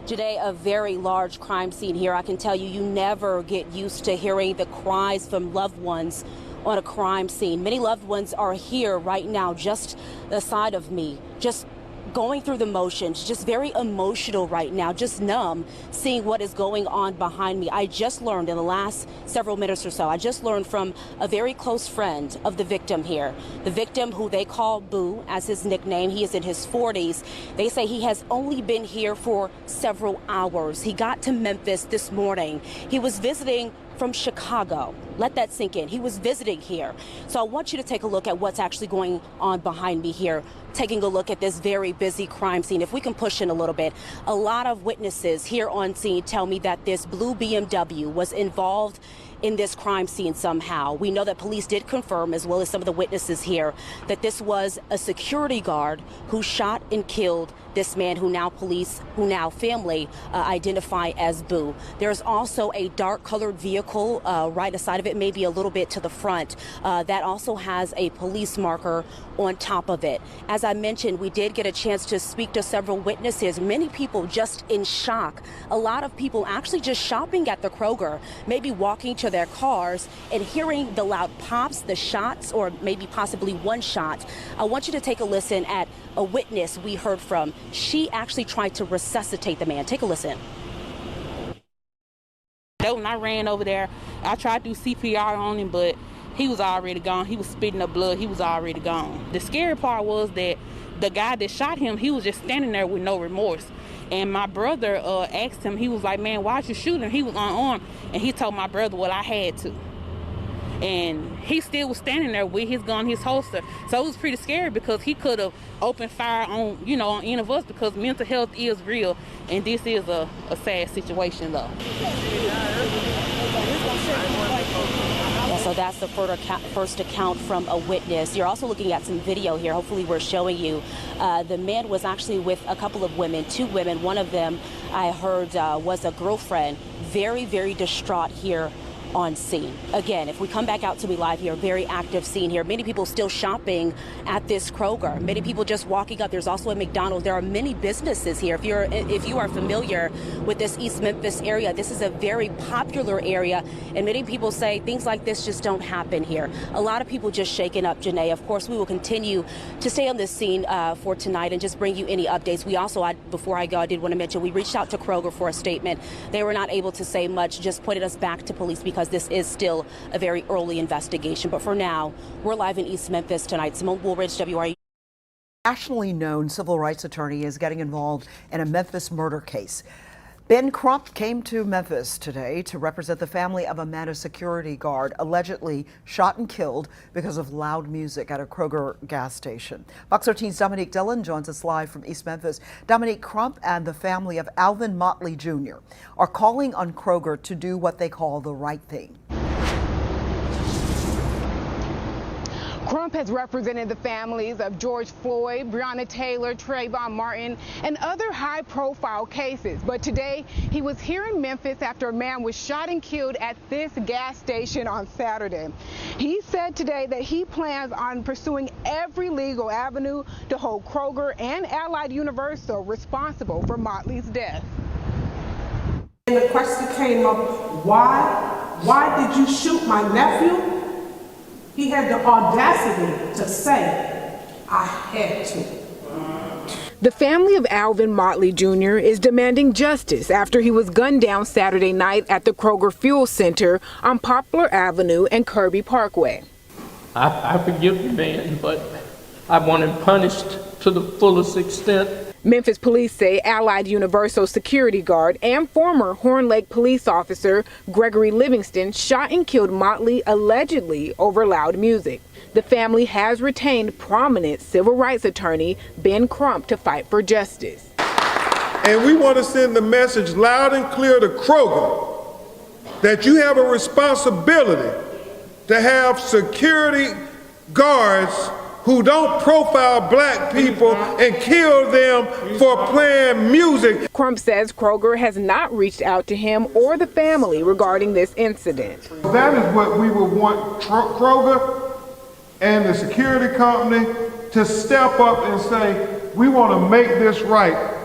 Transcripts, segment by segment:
Today, a very large crime scene here. I can tell you, you never get used to hearing the cries from loved ones on a crime scene. Many loved ones are here right now, just aside of me, just going through the motions, just very emotional right now, just numb, seeing what is going on behind me. I just learned in the last several minutes or so, I just learned from a very close friend of the victim here. The victim, who they call Boo as his nickname, he is in his 40s. They say he has only been here for several hours. He got to Memphis this morning. He was visiting from Chicago. Let that sink in. He was visiting here. So I want you to take a look at what's actually going on behind me here, taking a look at this very busy crime scene. If we can push in a little bit, a lot of witnesses here on scene tell me that this blue BMW was involved in this crime scene somehow. We know that police did confirm, as well as some of the witnesses here, that this was a security guard who shot and killed this man who now family identify as Boo. There's also a dark colored vehicle right aside of it, maybe a little bit to the front, that also has a police marker on top of it. As I mentioned, we did get a chance to speak to several witnesses, many people just in shock. A lot of people actually just shopping at the Kroger, maybe walking to their cars and hearing the loud pops, the shots, or maybe possibly one shot. I want you to take a listen at a witness we heard from. She actually tried to resuscitate the man. Take a listen. When I ran over there, I tried to do CPR on him, but he was already gone. He was spitting up blood. He was already gone. The scary part was that the guy that shot him, he was just standing there with no remorse. And my brother asked him, he was like, man, why'd you shoot him? He was unarmed. And he told my brother, well, I had to. And he still was standing there with his gun, his holster. So it was pretty scary because he could have opened fire on, on any of us, because mental health is real. And this is a sad situation, though. Yeah, so that's the first account from a witness. You're also looking at some video here. Hopefully we're showing you. The man was actually with a couple of women, two women. One of them I heard was a girlfriend. Very, very distraught here on scene. Again, if we come back out to be live here, very active scene here. Many people still shopping at this Kroger. Many people just walking up. There's also a McDonald's. There are many businesses here. If you are familiar with this East Memphis area, this is a very popular area, and many people say things like this just don't happen here. A lot of people just shaken up, Janae. Of course, we will continue to stay on this scene for tonight and just bring you any updates. We also, before I go, I did want to mention we reached out to Kroger for a statement. They were not able to say much, just pointed us back to police because this is still a very early investigation. But for now, we're live in East Memphis tonight. Simone Woolridge, WRU. Nationally known civil rights attorney is getting involved in a Memphis murder case. Ben Crump came to Memphis today to represent the family of a man, a security guard, allegedly shot and killed because of loud music at a Kroger gas station. Fox 13's Dominique Dillon joins us live from East Memphis. Dominique, Crump and the family of Alvin Motley Jr. are calling on Kroger to do what they call the right thing. Crump has represented the families of George Floyd, Breonna Taylor, Trayvon Martin, and other high-profile cases. But today, he was here in Memphis after a man was shot and killed at this gas station on Saturday. He said today that he plans on pursuing every legal avenue to hold Kroger and Allied Universal responsible for Motley's death. And the question came up, why did you shoot my nephew? He had the audacity to say, I had to. The family of Alvin Motley Jr. is demanding justice after he was gunned down Saturday night at the Kroger Fuel Center on Poplar Avenue and Kirby Parkway. I forgive the man, but I want him punished to the fullest extent. Memphis police say Allied Universal security guard and former Horn Lake police officer Gregory Livingston shot and killed Motley allegedly over loud music. The family has retained prominent civil rights attorney Ben Crump to fight for justice. And we want to send the message loud and clear to Kroger that you have a responsibility to have security guards who don't profile black people and kill them for playing music. Crump says Kroger has not reached out to him or the family regarding this incident. That is what we would want Kroger and the security company to step up and say, we want to make this right.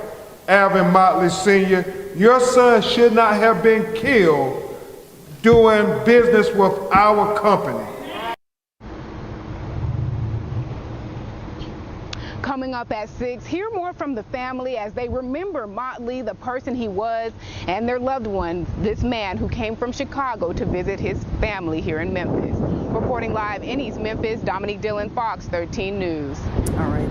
Alvin Motley Sr. Your son should not have been killed doing business with our company. Coming up at 6, hear more from the family as they remember Motley, the person he was, and their loved one, this man who came from Chicago to visit his family here in Memphis. Reporting live in East Memphis, Dominique Dillon, Fox 13 News. All right.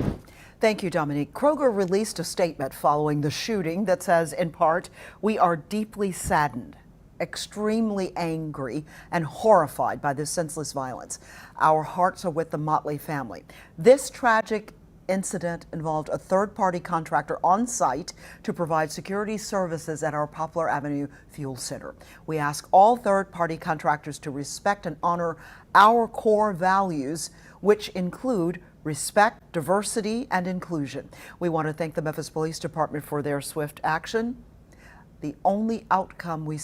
Thank you, Dominique. Kroger released a statement following the shooting that says, in part, "We are deeply saddened, extremely angry, and horrified by this senseless violence. Our hearts are with the Motley family. This tragic incident involved a third-party contractor on site to provide security services at our Poplar Avenue Fuel Center. We ask all third-party contractors to respect and honor our core values, which include respect, diversity, and inclusion. We want to thank the Memphis Police Department for their swift action. The only outcome we